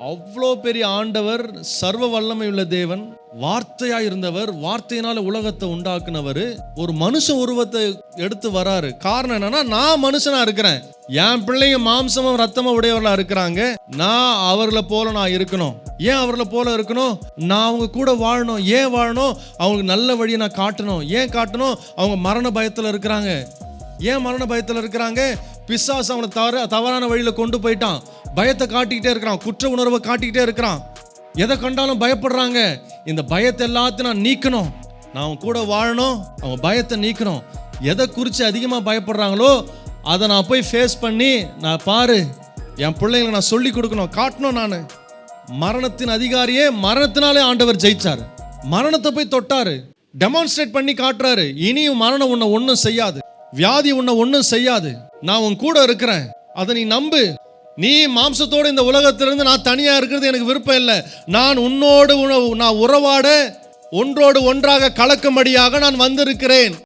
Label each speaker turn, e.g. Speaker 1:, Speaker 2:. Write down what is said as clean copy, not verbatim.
Speaker 1: அவ்வளோ பெரிய ஆண்டவர், சர்வ வல்லமை உள்ள தேவன், வார்த்தையா இருந்தவர், வார்த்தையினால உலகத்தை உண்டாக்குனவர், ஒரு மனுஷ உருவத்தை எடுத்து வராரு. காரணம் என்னன்னா, நான் மனுஷனா இருக்கிறேன், என் பிள்ளைங்க மாம்சமும் ரத்தமும் உடையவர்களா இருக்கிறாங்க, நான் அவர்களை போல நான் இருக்கணும். ஏன் அவர்களை போல இருக்கணும்? நான் அவங்க கூட வாழணும். ஏன் வாழணும்? அவங்களுக்கு நல்ல வழியை நான் காட்டணும். ஏன் காட்டணும்? அவங்க மரண பயத்தில் இருக்கிறாங்க. ஏன் மரண பயத்தில் இருக்கிறாங்க? பிசாசு அவனை தவறான வழியில கொண்டு போயிட்டான். பயத்தை காட்டிக்கிட்டே இருக்கிறான், குற்ற உணர்வை காட்டிக்கிட்டே இருக்கிறான். எதை கண்டாலும் பயப்படுறாங்க. இந்த பயத்தை எல்லாத்தையும் நான் நீக்கணும், நான் அவங்க கூட வாழணும், அவங்க பயத்தை நீக்கணும். எதை குறித்து அதிகமாக பயப்படுறாங்களோ அதை நான் போய் ஃபேஸ் பண்ணி, நான் பாரு என் பிள்ளைங்களை நான் சொல்லி கொடுக்கணும், காட்டணும். நான் மரணத்தின் அதிகாரியே, மரணத்தினாலே ஆண்டவர் ஜெயிச்சார். மரணத்தை போய் தொட்டாரு, டெமான்ஸ்ட்ரேட் பண்ணி காட்டுறாரு. இனியும் மரணம் உன்னை ஒன்றும் செய்யாது, வியாதி உன்னை ஒன்றும் செய்யாது, நான் உன் கூட இருக்கிறேன், அதை நீ நம்பு. நீ மாம்சத்தோடு இந்த உலகத்திலிருந்து நான் தனியா இருக்கிறது எனக்கு விருப்பம் இல்லை. நான் உன்னோடு நான் உறவாட, ஒன்றோடு ஒன்றாக கலக்கும்படியாக நான் வந்திருக்கிறேன்.